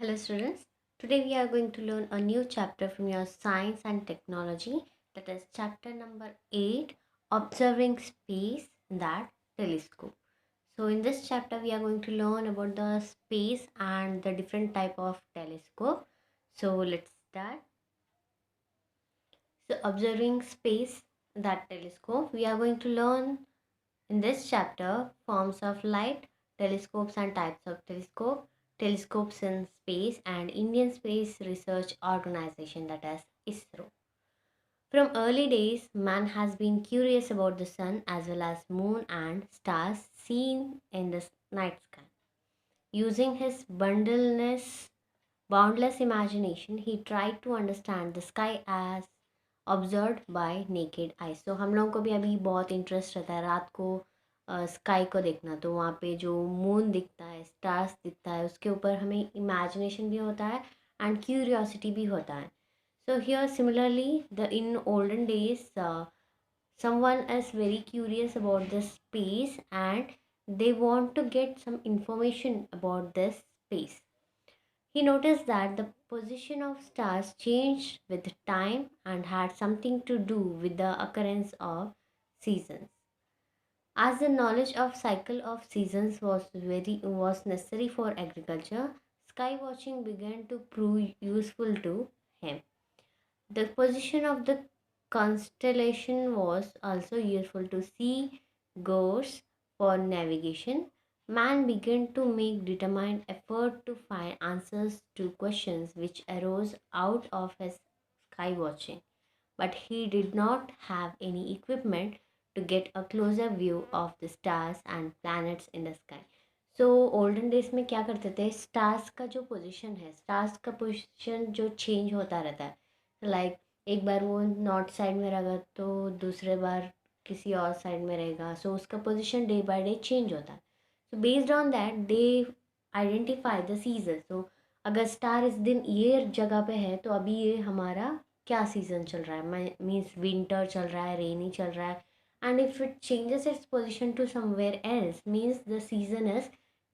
Hello students, today we are going to learn a new chapter from your science and technology, that is chapter number 8, observing space, that telescope. So in this chapter we are going to learn about the space and the different type of telescope. So let's start. So observing space, that telescope, we are going to learn in this chapter forms of light, telescopes and types of telescope, telescopes in space, and Indian Space Research Organization, that is ISRO. From early days, man has been curious about the sun as well as moon and stars seen in the night sky. Using his boundless imagination, he tried to understand the sky as observe by naked eyes. तो हम लोगों को भी अभी बहुत interest रहता है रात को स्काई को देखना, तो वहाँ पे जो मून दिखता है, स्टार्स दिखता है, उसके ऊपर हमें इमेजिनेशन भी होता है एंड क्यूरियोसिटी भी होता है। So here similarly the in olden days someone is very curious about the space and they want to get some information about this space. He noticed that the position of stars changed with time and had something to do with the occurrence of seasons. As the knowledge of cycle of seasons was necessary for agriculture, sky watching began to prove useful to him. The position of the constellation was also useful to sea goers for navigation. Man began to make determined effort to find answers to questions which arose out of his sky watching, but he did not have any equipment to get a closer view of the stars and planets in the sky. So olden days में क्या करते थे, stars का जो position है, stars का position जो change होता रहता है, लाइक एक बार वो नॉर्थ साइड में रहेगा तो दूसरे बार किसी और साइड में रहेगा, सो उसका position day by day change होता है। So based on that they identify the season. So अगर स्टार इस दिन ये जगह पे है तो अभी ये हमारा क्या सीज़न चल रहा है, मीन्स विंटर चल रहा है, रेनी चल रहा है, and if it changes its position to somewhere else means the season is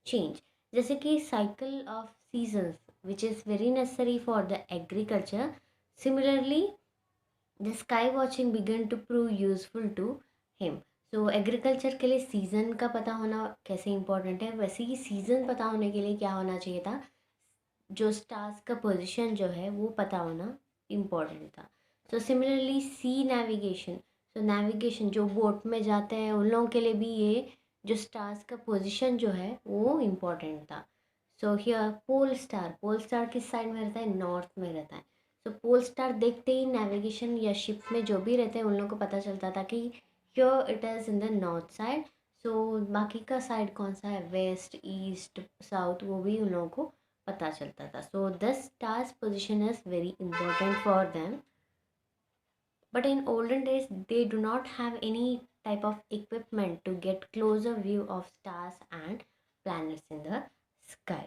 change. जैसे कि cycle of seasons which is very necessary for the agriculture, similarly the sky watching began to prove useful to him. So agriculture के लिए season का पता होना कैसे important है, वैसे ही सीज़न पता होने के लिए क्या होना चाहिए था, जो स्टार्स का पोजीशन जो है वो पता होना इम्पोर्टेंट था। सो सिमिलरली सी नेविगेशन, सो नेविगेशन जो बोट में जाते हैं उन लोगों के लिए भी ये जो स्टार्स का पोजीशन जो है वो इम्पोर्टेंट था। सो हियर पोल स्टार किस साइड में रहता है, नॉर्थ में रहता है। सो पोल स्टार देखते ही नेविगेशन या शिप में जो भी रहते हैं उन लोगों को पता चलता था कि here it is in the north side. So बाकी का साइड कौन सा है, वेस्ट ईस्ट साउथ, वो भी उन लोगों को पता चलता था। So this stars position is very important for them, but in olden days they do not have any type of equipment to get closer view of stars and planets in the sky.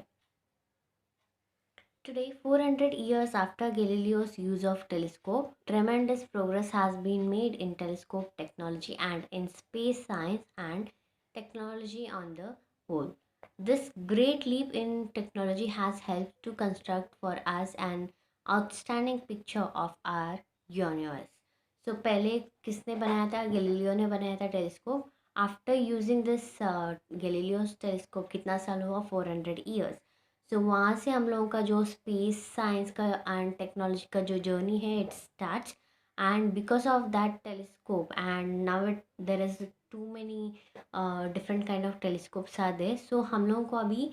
Today, 400 years after Galileo's use of telescope, tremendous progress has been made in telescope technology and in space science and technology on the whole. This great leap in technology has helped to construct for us an outstanding picture of our universe. So पहले किसने बनाया था, Galileo ने बनाया था telescope. After using this Galileo's telescope कितना साल हुआ, 400 ईयर्स। सो वहाँ से हम लोगों का जो स्पेस साइंस का एंड टेक्नोलॉजी का जो जर्नी है it starts, and because of that telescope and now it there is too many different kind of telescopes are there. So हम लोगों को अभी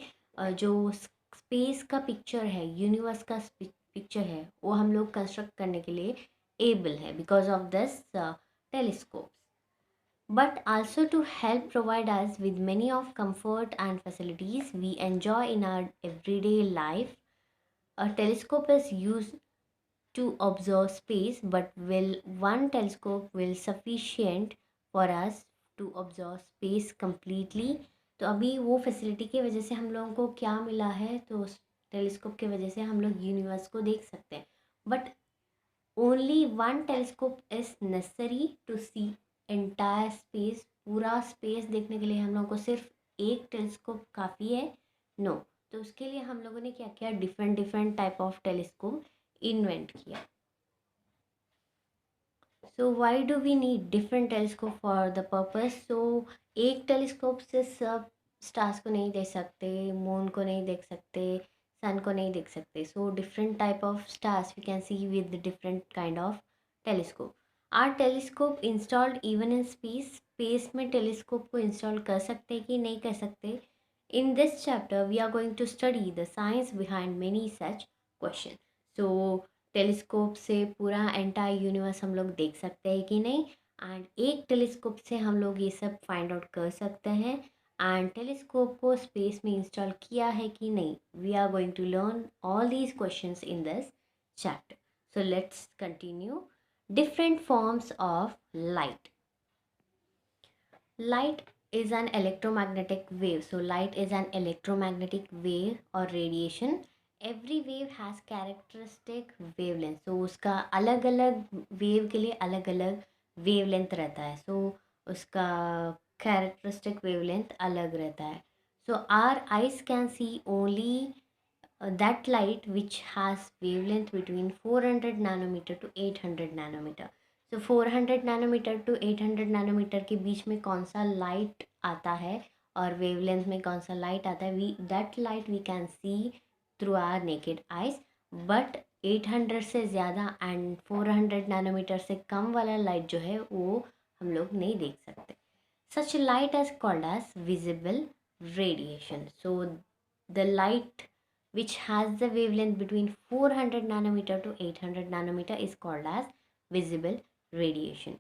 जो स्पेस का पिक्चर है, यूनिवर्स का पिक्चर है, वो हम लोग कंस्ट्रक्ट करने के लिए एबल है because of this telescopes, but also to help provide us with many of comfort and facilities we enjoy in our everyday life. A telescope is used to observe space, but will one telescope will sufficient for us to observe space completely? तो अभी वो facility की वजह से हम लोगों को क्या मिला है, तो टेलीस्कोप की वजह से हम लोग यूनिवर्स को देख सकते हैं, but only one telescope is necessary to see entire space. पूरा स्पेस देखने के लिए हम लोग को सिर्फ एक टेलीस्कोप काफ़ी है? नो, तो उसके लिए हम लोगों ने क्या किया, different different type of telescope invent किया. So why do we need different telescope for the purpose. So एक टेलीस्कोप से सब स्टार्स को नहीं देख सकते, मून को नहीं देख सकते, सन को नहीं देख सकते. So different type of stars we can see with different kind of telescope. Are telescope installed even in space. Space में टेलीस्कोप को इंस्टॉल कर सकते कि नहीं कर सकते. In this chapter we are going to study the science behind many such question. So telescope से पूरा एंटायर यूनिवर्स हम लोग देख सकते हैं कि नहीं, एंड एक टेलीस्कोप से हम लोग ये सब फाइंड आउट कर सकते हैं. एंड टेलीस्कोप को स्पेस में इंस्टॉल किया है कि नहीं, we are going to learn all these questions in this chapter. So let's continue. Different forms of light. Light is an electromagnetic wave. So light is an electromagnetic wave or radiation. Every wave has characteristic wavelength. So उसका अलग अलग wave के लिए अलग अलग wavelength रहता है. So उसका characteristic wavelength अलग रहता है. So our eyes can see only that light which has wavelength between 400 nanometer to 800 nanometer. So 400 nanometre to 800 nanometer के बीच में कौन सा लाइट आता है और वेवलेंथ में कौन सा लाइट आता है, we that light we can see through our naked eyes. But 800 से ज़्यादा एंड 400 नैनोमीटर से कम वाला लाइट जो है वो हम लोग नहीं देख सकते. Such light is called as visible radiation. So the light which has the wavelength between 400 nanometer to 800 nanometer is called as visible radiation.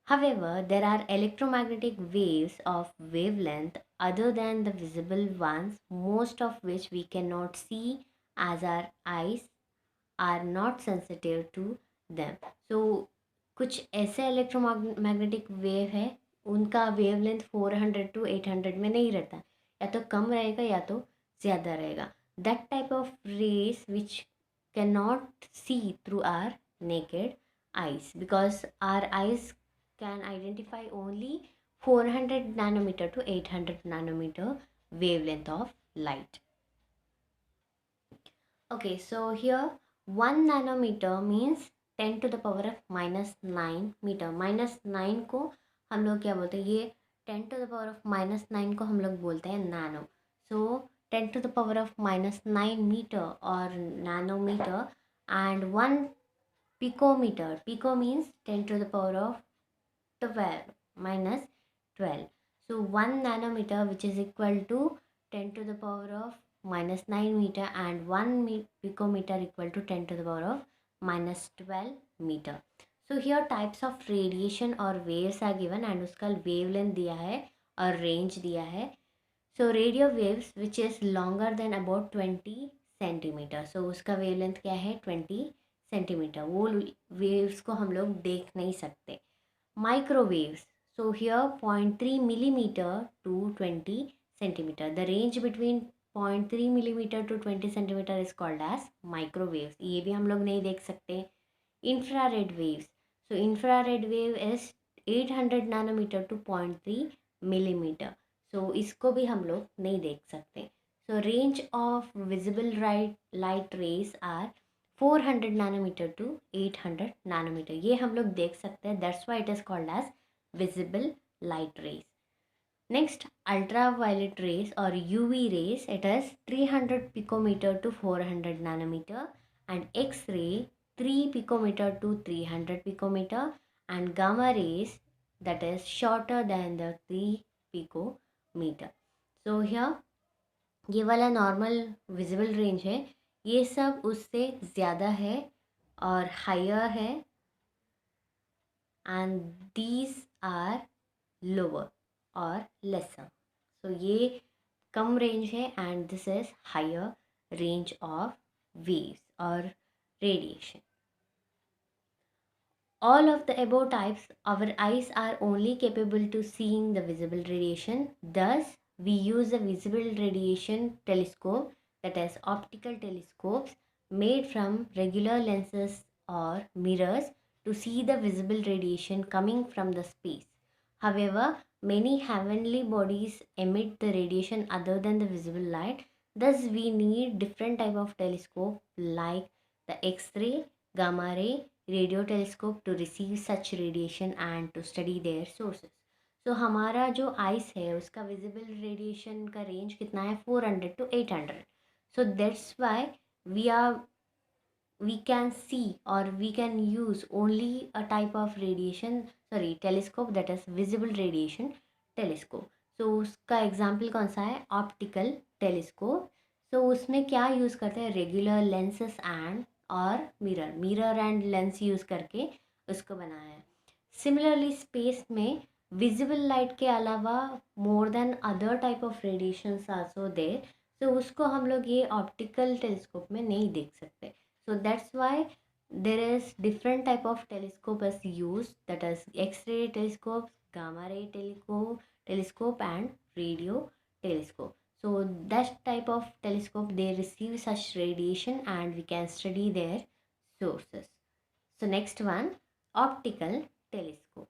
However, there are electromagnetic waves of wavelength other than the visible ones, most of which we cannot see as our eyes are not sensitive to them. So कुछ ऐसे electromagnetic wave है उनका wavelength 400 to 800 में नहीं रहता, या तो कम रहेगा या तो ज़्यादा रहेगा. That type of rays which cannot see through our naked eyes, because our eyes can identify only 400 nanometer to 800 nanometer wavelength of light. Okay, so here 1 nanometer means 10 to the power of -9 meter. -9 को हम लोग क्या बोलते हैं, ये 10 to the power of -9 को हम लोग बोलते हैं nano. So 10 to the power of -9 meter or nanometer, and 1 picometer. Pico means 10 to the power of 12 minus 12. So 1 nanometer, which is equal to 10 to the power of -9 meter, and 1 picometer equal to 10 to the power of -12 meter. So here types of radiation or waves are given, and उसका wavelength दिया है और range दिया है. So radio waves which is longer than about 20 centimetre. So उसका wavelength क्या है 20 centimetre. वो वेव्स को हम लोग देख नहीं सकते. Microwaves. So here 0.3 millimetre to 20 centimetre. The range between 0.3 millimetre to 20 centimetre is called as microwaves. ये भी हम लोग नहीं देख सकते. Infrared waves. So infrared wave is 800 nanometre to 0.3 millimetre. So इसको भी हम लोग नहीं देख सकते. So range of visible light rays are 400 nanometre to 800 nanometre. ये हम लोग देख सकते हैं, that's why it is called as visible light rays. Next ultra violet rays और UV rays. It is 300 picometre to 400 nanometre, and X ray 3 picometer to 300 picometer, and gamma rays that is shorter than the 3 picometer. So here ये वाला normal visible range है, ये सब उससे ज़्यादा है और हायर है, एंड दीज आर लोअर और लेसर. सो ये कम रेंज है and this is higher range of waves और radiation. All of the above types, our eyes are only capable to seeing the visible radiation. Thus, we use a visible radiation telescope, that is optical telescopes made from regular lenses or mirrors, to see the visible radiation coming from the space. However, many heavenly bodies emit the radiation other than the visible light. Thus we need different type of telescope like the X-ray, gamma ray, radio telescope to receive such radiation and to study their sources. So हमारा जो ice है उसका visible radiation का range कितना है, 400 to 800. So that's why we are we can see or we can use only a type of radiation, sorry, telescope, that is visible radiation telescope. So उसका example कौन सा है, optical telescope. सो उसमें क्या use करते हैं, रेगुलर लेंसेस एंड और mirror and lens use करके उसको बनाया है. सिमिलरली स्पेस में विजिबल लाइट के अलावा more than other type of radiations also there. So उसको हम लोग ये ऑप्टिकल टेलीस्कोप में नहीं देख सकते. So that's why there is different type of telescope as used, that is X-ray telescope, gamma ray telescope and radio telescope. So that type of telescope, they receive such radiation and we can study their sources. So next one, optical telescope.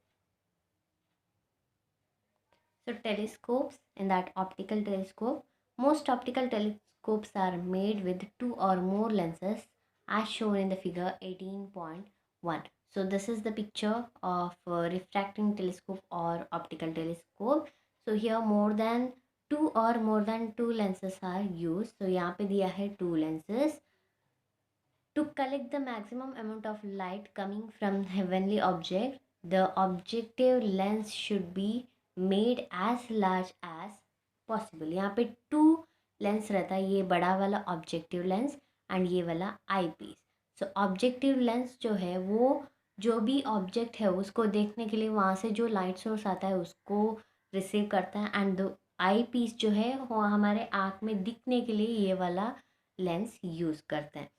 So telescopes, in that optical telescope, most optical telescopes are made with two or more lenses as shown in the figure 18.1. So this is the picture of a refracting telescope or optical telescope. So here more than two lenses are used. So यहाँ पे दिया है two lenses to collect the maximum amount of light coming from heavenly object. The objective lens should be made as large as possible. यहाँ पे to lens रहता है, ये बड़ा वाला ऑब्जेक्टिव लेंस एंड ये वाला आई पीस. सो ऑब्जेक्टिव लेंस जो है वो जो भी ऑब्जेक्ट है उसको देखने के लिए वहाँ से जो लाइट सोर्स आता है उसको रिसीव करता है, एंड आई पीस जो है वो हमारे आँख में दिखने के लिए ये वाला लेंस यूज़ करते हैं.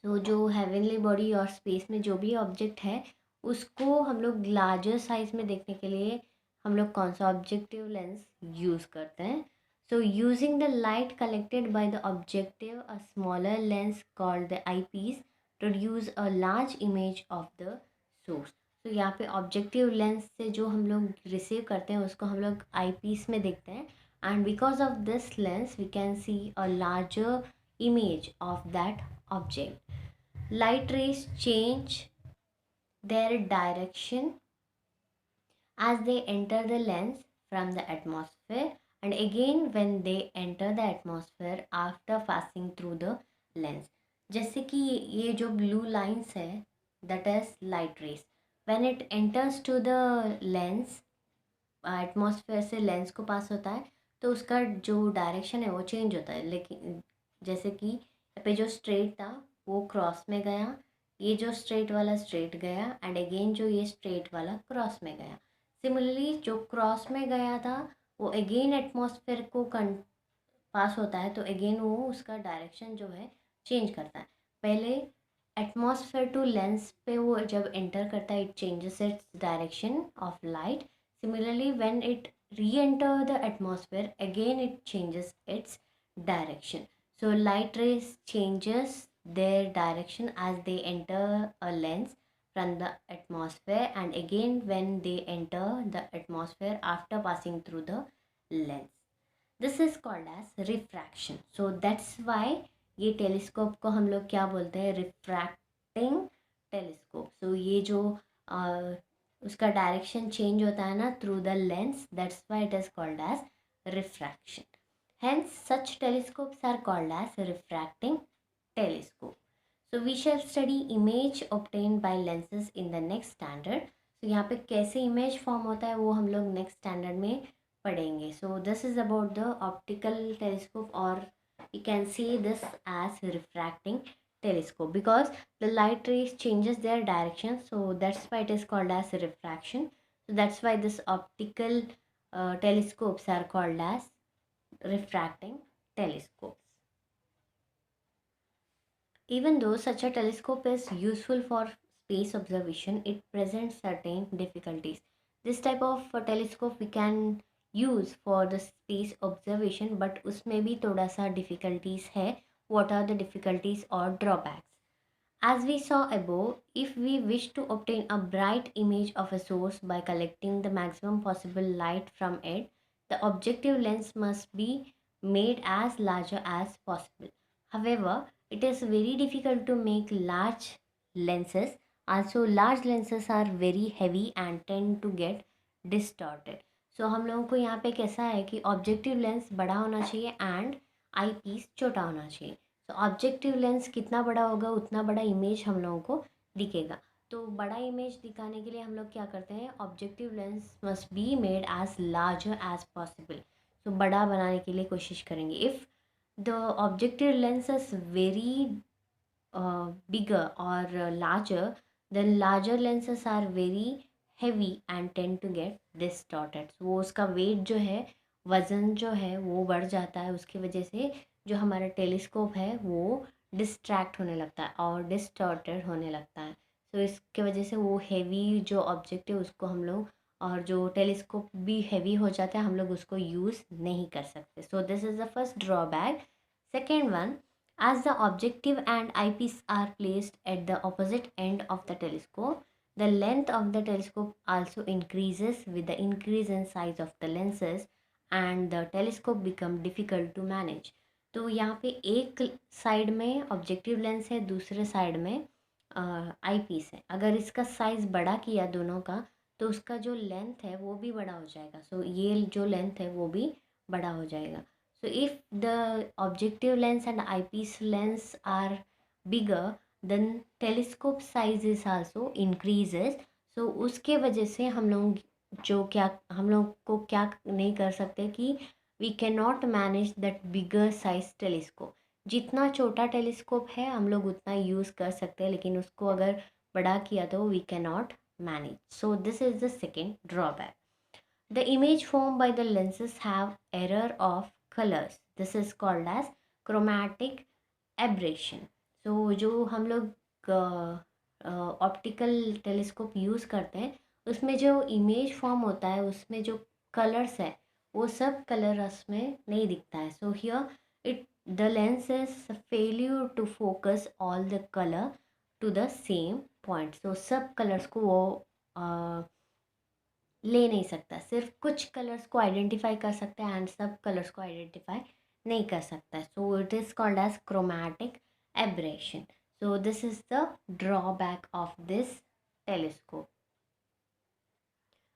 तो जो हेवनली बॉडी और स्पेस में जो भी ऑब्जेक्ट है उसको हम लोग लार्जर साइज में देखने के लिए हम लोग कौन सा ऑब्जेक्टिव लेंस यूज़ करते हैं. So using the light collected by the objective, a smaller lens called the eye piece produce a large image of the source. तो यहाँ पे ऑब्जेक्टिव लेंस से जो हम लोग रिसीव करते हैं उसको हम लोग आई पीस में देखते हैं, and because of this lens we can see a larger image of that object. Light rays change their direction as they enter the lens from the atmosphere, and again when they enter the atmosphere after passing through the lens. जैसे कि ये जो blue lines है, that is light rays. When it enters to the lens, atmosphere से lens को पास होता है तो उसका जो डायरेक्शन है वो चेंज होता है. लेकिन जैसे कि यहाँ पे जो स्ट्रेट था वो क्रॉस में गया, ये जो स्ट्रेट वाला स्ट्रेट गया, एंड अगेन जो ये स्ट्रेट वाला क्रॉस में गया. सिमिलरली जो क्रॉस में गया था वो अगेन एटमॉस्फेयर को पास होता है तो अगेन वो उसका डायरेक्शन जो है चेंज करता है. पहले एटमॉस्फेयर टू लेंस पे वो जब एंटर करता है it changes its direction of light. Similarly, when it re-enter the atmosphere, again it changes its direction. So light rays changes their direction as they enter a lens from the atmosphere, and again when they enter the atmosphere after passing through the lens. This is called as refraction. So that's why ये telescope को हम लोग क्या बोलते हैं, refracting telescope. सो ये जो उसका डायरेक्शन चेंज होता है ना through the lens, that's why it is called as refraction. Hence such telescopes are called as refracting telescope. So we shall study image obtained by lenses in the next standard. तो यहाँ पे कैसे image form होता है वो हम लोग next standard में पढ़ेंगे. सो this is about the optical telescope, और you can see this as refracting telescope because the light rays changes their direction, so that's why it is called as refraction. So that's why this optical telescopes are called as refracting telescopes. Even though such a telescope is useful for space observation, it presents certain difficulties. This type of telescope we can use for the space observation, but उसमें भी थोड़ा सा difficulties है. What are the difficulties or drawbacks? As we saw above, if we wish to obtain a bright image of a source by collecting the maximum possible light from it, the objective lens must be made as larger as possible. However, it is very difficult to make large lenses. Also, large lenses are very heavy and tend to get distorted. So हम लोगों को यहाँ पे कैसा है कि objective lens बड़ा होना चाहिए एंड आई पीस छोटा होना चाहिए. तो ऑब्जेक्टिव लेंस कितना बड़ा होगा उतना बड़ा इमेज हम लोगों को दिखेगा. तो बड़ा इमेज दिखाने के लिए हम लोग क्या करते हैं, objective lens must be made as larger as possible. तो बड़ा बनाने के लिए कोशिश करेंगे. If the objective lens is very bigger or larger, then larger lenses are very heavy and tend to get distorted. So वो उसका weight जो है, वज़न जो है वो बढ़ जाता है. उसकी वजह से जो हमारा टेलीस्कोप है वो डिस्ट्रैक्ट होने लगता है और डिस्टॉर्टेड होने लगता है. तो इसके वजह से वो हैवी जो ऑब्जेक्ट है उसको हम लोग, और जो टेलीस्कोप भी हैवी हो जाता है, हम लोग उसको यूज़ नहीं कर सकते. So this is the first drawback. Second one, as the objective and eyepiece are placed at the opposite end of the telescope, the length of the telescope also increases with the increase in size of the lenses and the telescope become difficult to manage. तो यहाँ पे एक side में objective lens है, दूसरे side में आई piece है. अगर इसका साइज़ बड़ा किया दोनों का तो उसका जो लेंथ है वो भी बड़ा हो जाएगा. सो ये जो लेंथ है वो भी बड़ा हो जाएगा. So if the objective lens and eyepiece lens are bigger, then telescope size is also increases. So उसके वजह से हम लोग को क्या नहीं कर सकते कि we cannot manage that bigger size telescope. जितना छोटा टेलीस्कोप है हम लोग उतना यूज़ कर सकते हैं, लेकिन उसको अगर बड़ा किया तो we cannot manage. So this is the second drawback. The image formed by the lenses have error of colors. This is called as chromatic aberration. So जो हम लोग ऑप्टिकल टेलीस्कोप यूज़ करते हैं उसमें जो इमेज फॉर्म होता है उसमें जो कलर्स है वो सब कलर उसमें नहीं दिखता है. So here it the lens is failure to focus all the colour to the same point. So सब कलर्स को वो ले नहीं सकता, सिर्फ कुछ कलर्स को आइडेंटिफाई कर सकता है एंड सब कलर्स को आइडेंटिफाई नहीं कर सकता है. So it is called as chromatic aberration. So this is the drawback of this telescope.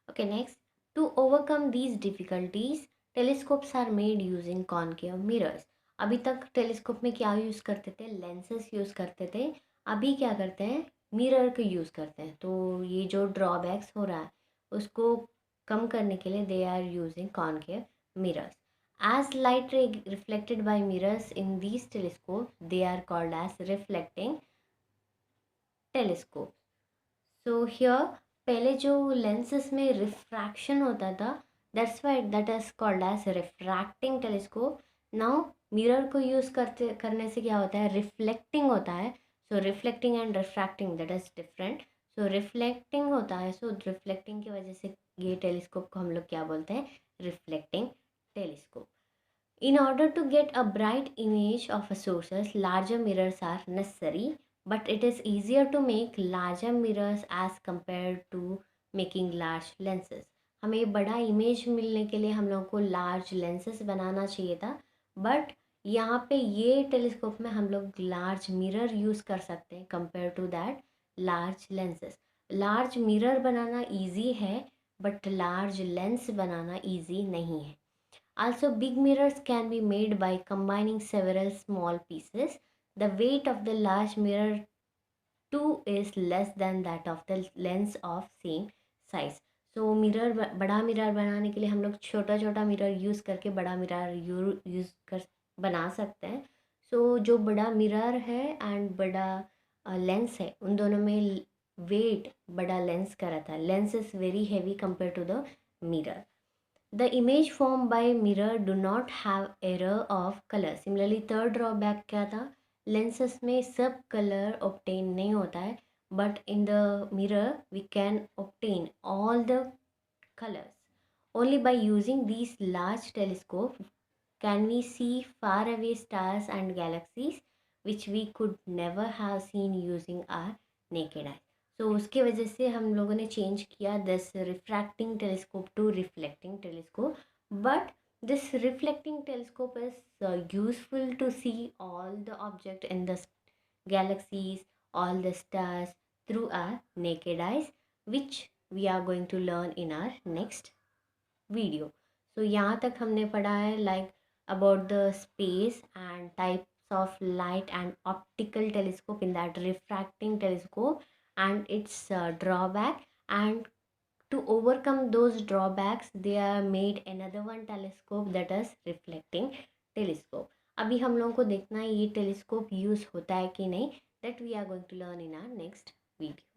Okay, next, to overcome these difficulties, telescopes are made using concave mirrors. अभी तक टेलीस्कोप में क्या यूज़ करते थे, लेंसेज यूज़ करते थे. अभी क्या करते हैं, मिरर को यूज़ करते हैं. तो ये जो ड्रॉबैक्स हो रहा है उसको कम करने के लिए they are using concave mirrors. As light ray reflected by mirrors in these telescopes, they are called as reflecting telescopes. So here पहले जो लेंसेस में रिफ्रैक्शन होता था, that's why that is called as refracting telescope. Now mirror को use करने से क्या होता है, रिफ्लेक्टिंग होता है. So reflecting and refracting that is different. So reflecting होता है, सो रिफ्लेक्टिंग की वजह से ये टेलीस्कोप को हम लोग क्या बोलते हैं, reflecting telescope. In order to get a bright image of a sources, larger mirrors are necessary, but it is easier to make larger mirrors as compared to making large lenses. हमें बड़ा image मिलने के लिए हम लोगों को large lenses बनाना चाहिए था, बट यहाँ पे ये टेलीस्कोप में हम लोग लार्ज मिरर यूज़ कर सकते हैं compare to that large lenses. Large mirror बनाना इजी है बट लार्ज लेंस बनाना इजी नहीं है. Also, big mirrors can be made by combining several small pieces. The weight of the large mirror too is less than that of the lens of same size. So mirror बड़ा mirror बनाने के लिए हम लोग छोटा छोटा mirror use करके बड़ा मिरर यूज़ कर बना सकते हैं. सो जो बड़ा मिरर है एंड बड़ा लेंस है उन दोनों में वेट बड़ा लेंस का रहता है. Lens is very heavy compare to the mirror. The image formed by mirror do not have error of color. Similarly, third drawback क्या था, lenses में सब color obtain नहीं होता है, but in the mirror we can obtain all the colors. Only by using these large telescopes can we see far away stars and galaxies which we could never have seen using our naked eye. सो उसके वजह से हम लोगों ने change किया this refracting telescope to reflecting telescope. But This reflecting telescope is useful to see all the object in the galaxies, all the stars through our naked eyes, which we are going to learn in our next video. So यहाँ तक हमने पढ़ा है like about the space and types of light and optical telescope, in that refracting telescope and its drawback, and to overcome those drawbacks they are made another one telescope, that is reflecting telescope. अभी हम लोगों को देखना है ये telescope use होता है कि नहीं, that we are going to learn in our next video.